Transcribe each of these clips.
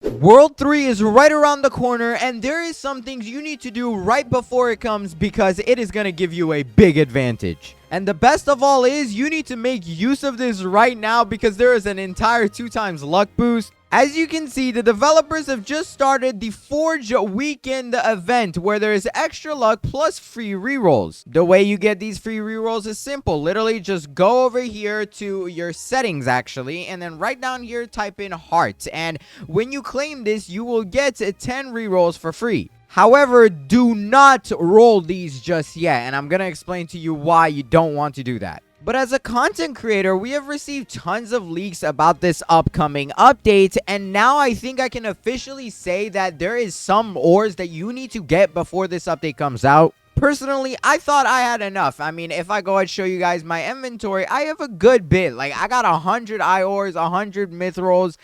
World 3 is right around the corner, and there is some things you need to do right before it comes because it is going to give you a big advantage. And the best of all is you need to make use of this right now because there is an entire 2x luck boost. As you can see, the developers have just started the Forge Weekend event where there is extra luck plus free rerolls. The way you get these free rerolls is simple. Literally just go over here to your settings actually, and then right down here type in heart. And when you claim this, you will get 10 rerolls for free. However, do not roll these just yet, and I'm going to explain to you why you don't want to do that. But as a content creator, we have received tons of leaks about this upcoming update, and now I think I can officially say that there is some ores that you need to get before this update comes out. Personally, I thought I had enough. I mean, if I go and show you guys my inventory, I have a good bit. Like, I got 100 ores, 100 mithrils,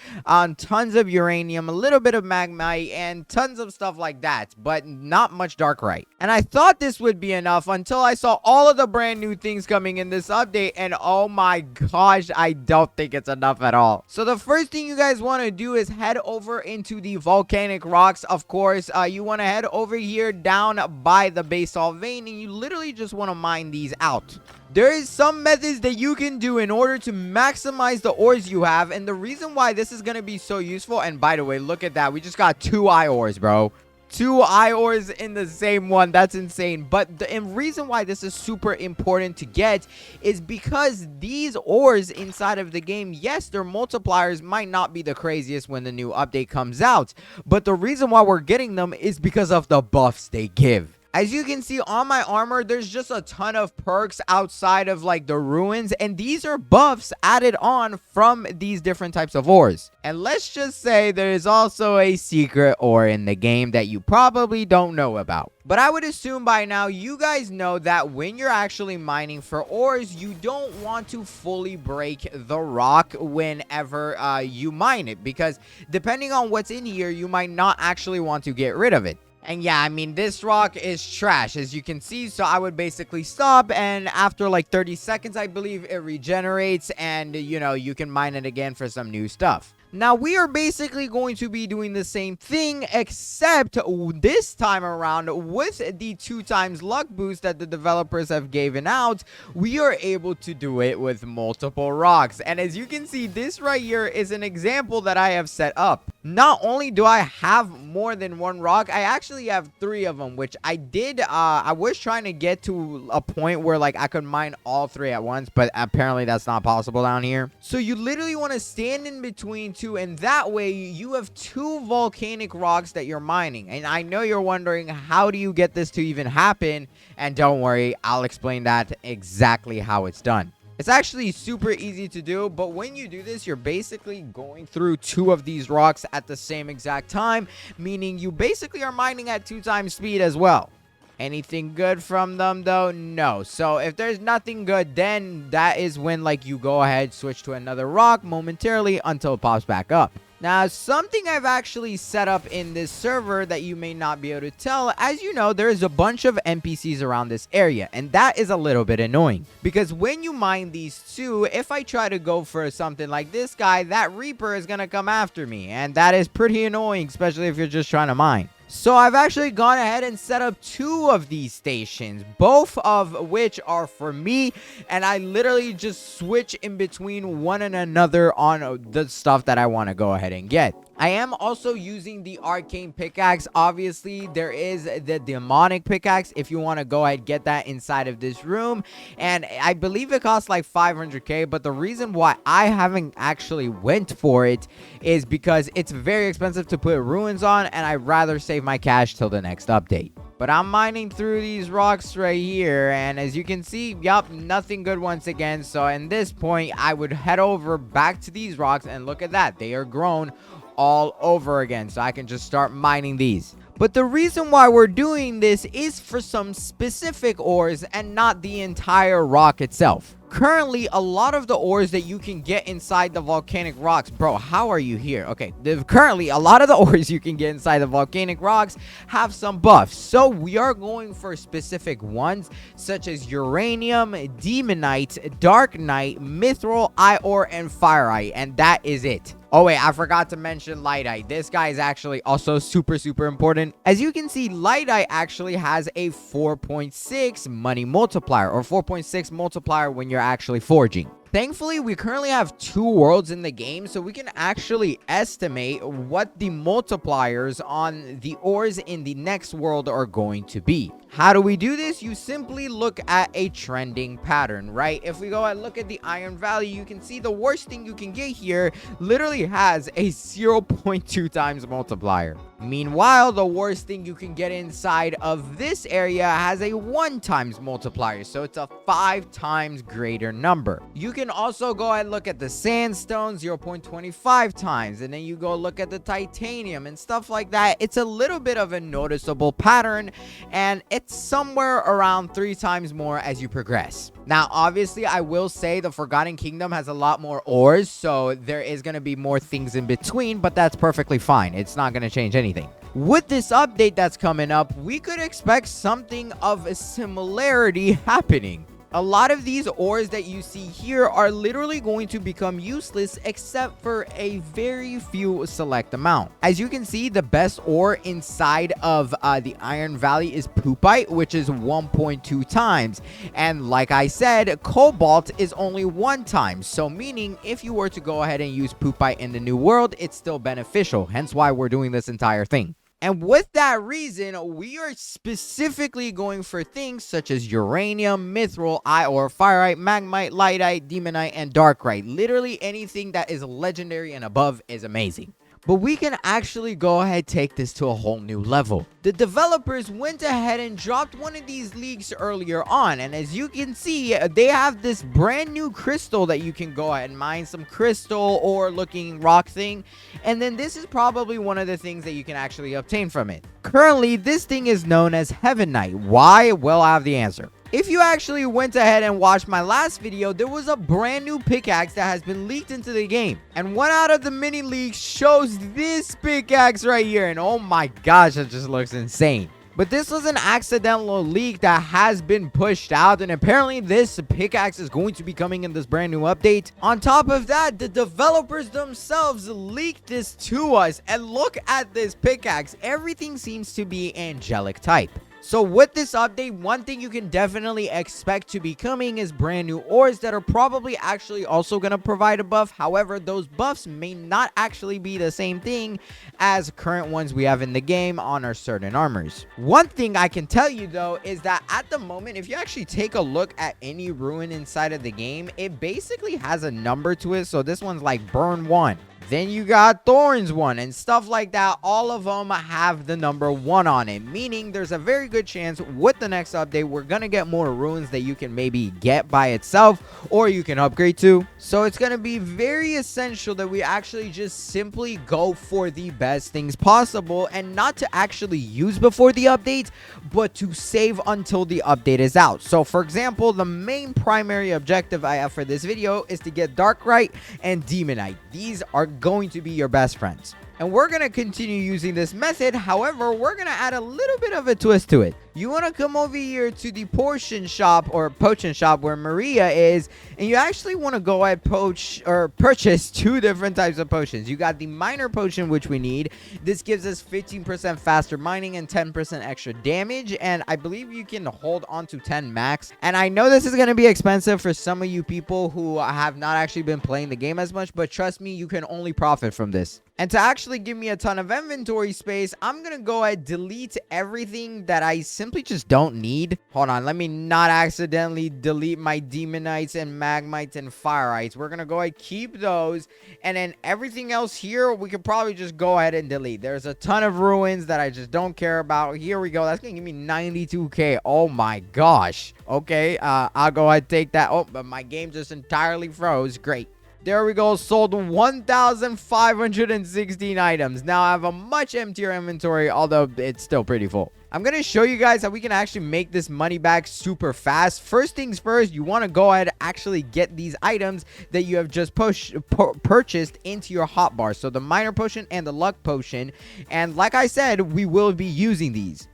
tons of uranium, a little bit of magmite, and tons of stuff like that, but not much darkite. And I thought this would be enough until I saw all of the brand new things coming in this update, and oh my gosh, I don't think it's enough at all. So the first thing you guys want to do is head over into the volcanic rocks. Of course, you want to head over here down by the basalt vein, and you literally just want to mine these out. There is some methods that you can do in order to maximize the ores you have, and the reason why this is going to be so useful, and by the way, look at that, we just got 2 ores, bro. 2 ores in the same one. That's insane. But the reason why this is super important to get is because these ores inside of the game, yes, their multipliers might not be the craziest when the new update comes out, but the reason why we're getting them is because of the buffs they give. As you can see on my armor, there's just a ton of perks outside of like the ruins, and these are buffs added on from these different types of ores. And let's just say there is also a secret ore in the game that you probably don't know about. But I would assume by now you guys know that when you're actually mining for ores, you don't want to fully break the rock whenever you mine it, because depending on what's in here, you might not actually want to get rid of it. And yeah, I mean, this rock is trash, as you can see, so I would basically stop, and after like 30 seconds, I believe it regenerates, and, you know, you can mine it again for some new stuff. Now, we are basically going to be doing the same thing, except this time around, with the 2x luck boost that the developers have given out, we are able to do it with multiple rocks. And as you can see, this right here is an example that I have set up. Not only do I have more than 1 rock, I actually have 3 of them, which I did. I was trying to get to a point where like I could mine all 3 at once, but apparently that's not possible down here. So you literally want to stand in between 2, and that way you have 2 volcanic rocks that you're mining. And I know you're wondering, how do you get this to even happen? And don't worry, I'll explain that exactly how it's done. It's actually super easy to do, but when you do this, you're basically going through 2 of these rocks at the same exact time, meaning you basically are mining at 2x speed as well. Anything good from them though? No. So if there's nothing good, then that is when like you go ahead, switch to another rock momentarily until it pops back up. Now, something I've actually set up in this server that you may not be able to tell, as you know, there is a bunch of NPCs around this area, and that is a little bit annoying. Because when you mine these 2, if I try to go for something like this guy, that Reaper is going to come after me, and that is pretty annoying, especially if you're just trying to mine. So I've actually gone ahead and set up 2 of these stations, both of which are for me, and I literally just switch in between one and another on the stuff that I want to go ahead and get. I am also using the arcane pickaxe. Obviously, there is the demonic pickaxe if you want to go ahead and get that inside of this room, and I believe it costs like 500k, but the reason why I haven't actually went for it is because it's very expensive to put ruins on, and I'd rather save my cash till the next update. But I'm mining through these rocks right here, and as you can see, yup, nothing good once again. So at this point, I would head over back to these rocks, and look at that, they are grown all over again, so I can just start mining these. But the reason why we're doing this is for some specific ores and not the entire rock itself. Currently, a lot of the ores that you can get inside the volcanic rocks, bro, how are you here? Okay, currently a lot of the ores you can get inside the volcanic rocks have some buffs, so we are going for specific ones such as uranium, demonite, darknite, mithril, iron, and fireite, and that is it. Oh wait, I forgot to mention Lightite. This guy is actually also super important. As you can see, Lightite actually has a 4.6 money multiplier, or 4.6 multiplier when you're actually forging. Thankfully, we currently have 2 worlds in the game, so we can actually estimate what the multipliers on the ores in the next world are going to be. How do we do this? You simply look at a trending pattern, right? If we go and look at the Iron Valley, you can see the worst thing you can get here literally has a 0.2 times multiplier. Meanwhile, the worst thing you can get inside of this area has a 1 times multiplier, so it's a 5 times greater number. You can also go and look at the sandstone, 0.25 times, and then you go look at the titanium and stuff like that. It's a little bit of a noticeable pattern, and it's somewhere around 3 times more as you progress. Now, obviously, I will say the Forgotten Kingdom has a lot more ores, so there is going to be more things in between, but that's perfectly fine. It's not going to change anything. With this update that's coming up, we could expect something of a similarity happening. A lot of these ores that you see here are literally going to become useless except for a very few select amount. As you can see, the best ore inside of the Iron Valley is poopite, which is 1.2 times. And like I said, cobalt is only 1 time. So meaning if you were to go ahead and use poopite in the new world, it's still beneficial. Hence why we're doing this entire thing. And with that reason, we are specifically going for things such as uranium, mithril, iron, fireite, magmite, lightite, demonite, and darkite. Literally anything that is legendary and above is amazing. But we can actually go ahead and take this to a whole new level. The developers went ahead and dropped one of these leaks earlier on, and as you can see, they have this brand new crystal that you can go ahead and mine, some crystal or looking rock thing, and then this is probably one of the things that you can actually obtain from it. Currently, this thing is known as Heavenite. Why? Well, I have the answer. If you actually went ahead and watched my last video, there was a brand new pickaxe that has been leaked into the game. And one out of the mini leaks shows this pickaxe right here. And oh my gosh, that just looks insane. But this was an accidental leak that has been pushed out, and apparently this pickaxe is going to be coming in this brand new update. On top of that, the developers themselves leaked this to us, and look at this pickaxe. Everything seems to be angelic type. So with this update, one thing you can definitely expect to be coming is brand new ores that are probably actually also going to provide a buff. However, those buffs may not actually be the same thing as current ones we have in the game on our certain armors. One thing I can tell you though is that at the moment, if you actually take a look at any ruin inside of the game, it basically has a number to it. So this one's like burn 1. Then you got Thorns 1 and stuff like that. All of them have the number 1 on it, meaning there's a very good chance with the next update we're gonna get more runes that you can maybe get by itself or you can upgrade to. So it's gonna be very essential that we actually just simply go for the best things possible and not to actually use before the update, but to save until the update is out. So for example, the main primary objective I have for this video is to get Darkite and Demonite. These are going to be your best friends, and we're going to continue using this method. However, we're going to add a little bit of a twist to it. You want to come over here to the potion shop where Maria is, and you actually want to go ahead purchase 2 different types of potions. You got the miner potion, which we need. This gives us 15% faster mining and 10% extra damage, and I believe you can hold on to 10 max. And I know this is going to be expensive for some of you people who have not actually been playing the game as much, but trust me, you can only profit from this. And to actually give me a ton of inventory space, I'm going to go ahead and delete everything that I simply just don't need. Hold on, let me not accidentally delete my demonites and magmites and fireites. We're going to go ahead and keep those. And then everything else here, we could probably just go ahead and delete. There's a ton of ruins that I just don't care about. Here we go. That's going to give me 92k. Oh my gosh. Okay, I'll go ahead and take that. Oh, but my game just entirely froze. Great. There we go. Sold 1,516 items. Now I have a much emptier inventory, although it's still pretty full. I'm going to show you guys how we can actually make this money back super fast. First things first, you want to go ahead and actually get these items that you have just purchased into your hotbar. So the miner potion and the luck potion. And like I said, we will be using these.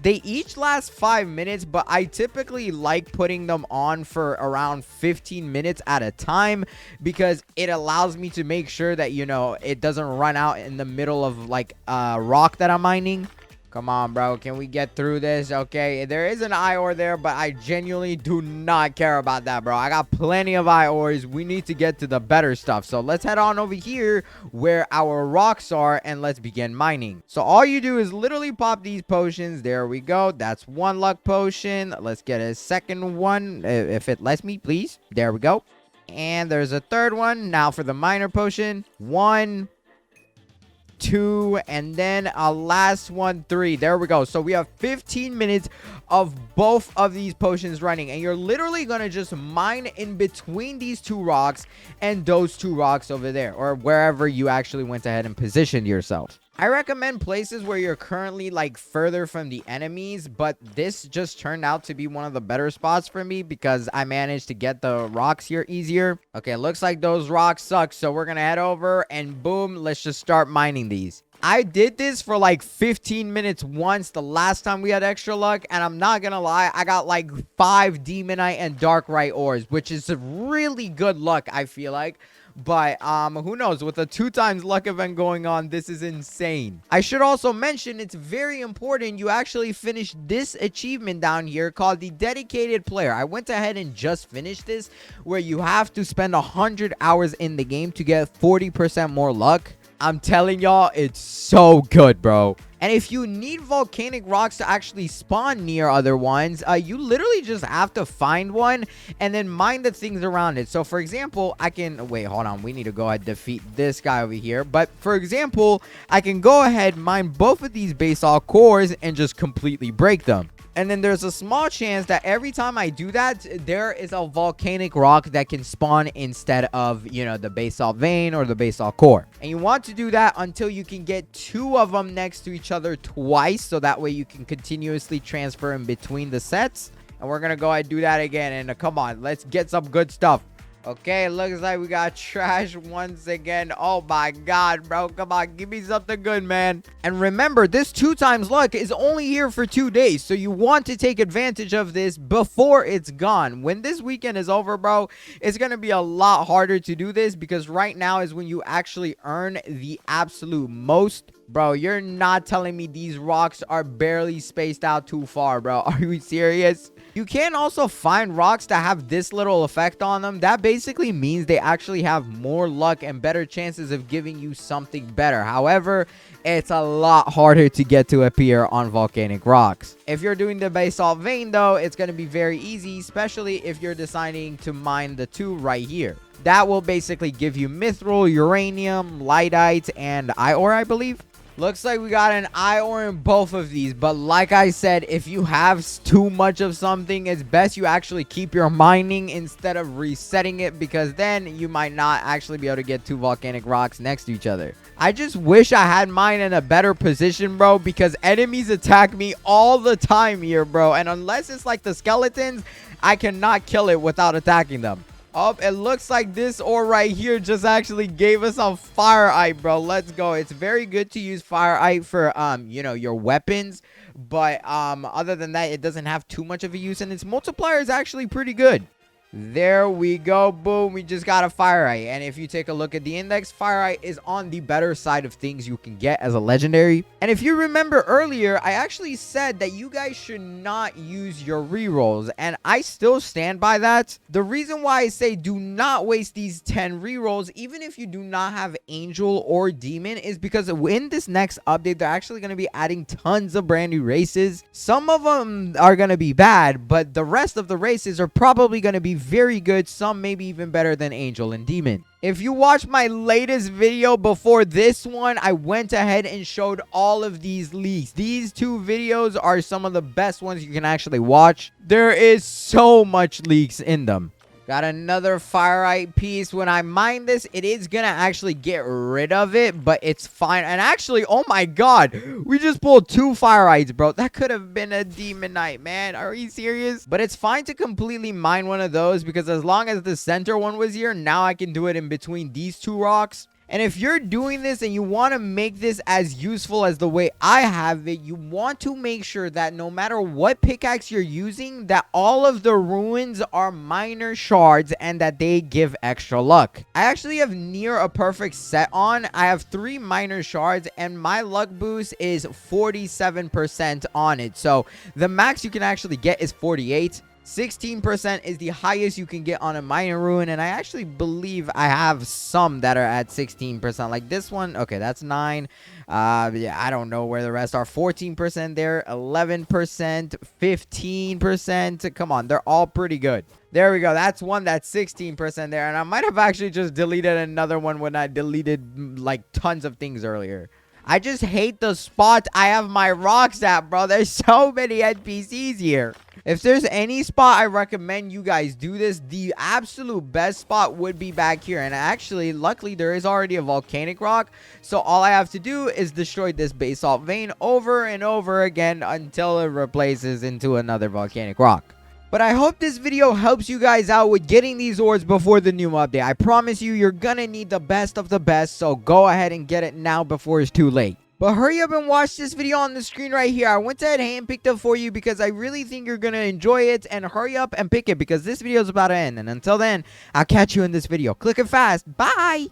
They each last 5 minutes, but I typically like putting them on for around 15 minutes at a time because it allows me to make sure that, you know, it doesn't run out in the middle of like a rock that I'm mining. Come on, bro. Can we get through this? Okay, there is an eye ore there, but I genuinely do not care about that, bro. I got plenty of eye ores. We need to get to the better stuff. So let's head on over here where our rocks are and let's begin mining. So all you do is literally pop these potions. There we go. That's one luck potion. Let's get a second one if it lets me, please. There we go. And there's a third one. Now for the miner potion. 1, 2, and then a last one, 3. There we go. So we have 15 minutes of both of these potions running, and you're literally gonna just mine in between these two rocks and those two rocks over there, or wherever you actually went ahead and positioned yourself. I recommend places where you're currently like further from the enemies, but this just turned out to be one of the better spots for me because I managed to get the rocks here easier. Okay, looks like those rocks suck, so we're gonna head over and boom, let's just start mining these. I did this for like 15 minutes once the last time we had extra luck, and I'm not gonna lie, I got like 5 demonite and darkrai ores, which is a really good luck, I feel like. But who knows, with a 2 times luck event going on, this is insane. I should also mention it's very important you actually finish this achievement down here called the dedicated player. I went ahead and just finished this, where you have to spend 100 hours in the game to get 40% more luck. I'm telling y'all, it's so good, bro. And if you need volcanic rocks to actually spawn near other ones, you literally just have to find one and then mine the things around it. So, for example, I can... Wait, hold on. We need to go ahead and defeat this guy over here. But, for example, I can go ahead, mine both of these basalt cores and just completely break them. And then there's a small chance that every time I do that, there is a volcanic rock that can spawn instead of, you know, the basalt vein or the basalt core. And you want to do that until you can get 2 of them next to each other twice. So that way you can continuously transfer in between the sets. And we're going to go ahead and do that again. And come on, let's get some good stuff. Okay, looks like we got trash once again. Oh my god, bro. Come on, give me something good, man. And remember, this 2 times luck is only here for 2 days. So you want to take advantage of this before it's gone. When this weekend is over, bro, it's going to be a lot harder to do this because right now is when you actually earn the absolute most. Bro, you're not telling me these rocks are barely spaced out too far, bro. Are you serious? You can also find rocks that have this little effect on them. That basically means they actually have more luck and better chances of giving you something better. However, it's a lot harder to get to appear on volcanic rocks. If you're doing the basalt vein, though, it's going to be very easy, especially if you're deciding to mine the 2 right here. That will basically give you mithril, uranium, lightite, and eye ore, I believe. Looks like we got an eye ore in both of these, but like I said, if you have too much of something, it's best you actually keep your mining instead of resetting it, because then you might not actually be able to get 2 volcanic rocks next to each other. I just wish I had mine in a better position, bro, because enemies attack me all the time here, bro, and unless it's like the skeletons, I cannot kill it without attacking them. Oh, it looks like this ore right here just actually gave us a fireite, bro. Let's go. It's very good to use fireite for, you know, your weapons. But, other than that, it doesn't have too much of a use. And its multiplier is actually pretty good. There we go. Boom. We just got a fireite. And if you take a look at the index, fireite is on the better side of things you can get as a legendary. And if you remember earlier, I actually said that you guys should not use your rerolls. And I still stand by that. The reason why I say do not waste these 10 rerolls, even if you do not have angel or demon, is because in this next update, they're actually going to be adding tons of brand new races. Some of them are going to be bad, but the rest of the races are probably going to be very good, some maybe even better than angel and demon. If you watched my latest video before this one, I went ahead and showed all of these leaks. These 2 videos are some of the best ones you can actually watch. There is so much leaks in them. Got another fireite piece. When I mine this, it is gonna actually get rid of it, but it's fine. And actually, oh my god, we just pulled 2 fireites, bro. That could have been a demonite, man. Are you serious? But it's fine to completely mine one of those, because as long as the center one was here, now I can do it in between these 2 rocks. And if you're doing this and you want to make this as useful as the way I have it, you want to make sure that no matter what pickaxe you're using, that all of the ruins are minor shards and that they give extra luck. I actually have near a perfect set on. I have 3 minor shards and my luck boost is 47% on it. So the max you can actually get is 48. 16% is the highest you can get on a minor ruin, and I actually believe I have some that are at 16%, like this one. Okay, that's 9. Yeah, I don't know where the rest are. 14% there, 11%, 15%. Come on, they're all pretty good. There we go. That's one that's 16% there, and I might have actually just deleted another one when I deleted like tons of things earlier. I just hate the spot I have my rocks at, bro. There's so many NPCs here. If there's any spot I recommend you guys do this, the absolute best spot would be back here. And actually, luckily, there is already a volcanic rock. So all I have to do is destroy this basalt vein over and over again until it replaces into another volcanic rock. But I hope this video helps you guys out with getting these ores before the new update. I promise you, you're gonna need the best of the best, so go ahead and get it now before it's too late. But hurry up and watch this video on the screen right here. I went ahead and handpicked it for you because I really think you're gonna enjoy it, and hurry up and pick it because this video is about to end. And until then, I'll catch you in this video. Click it fast. Bye!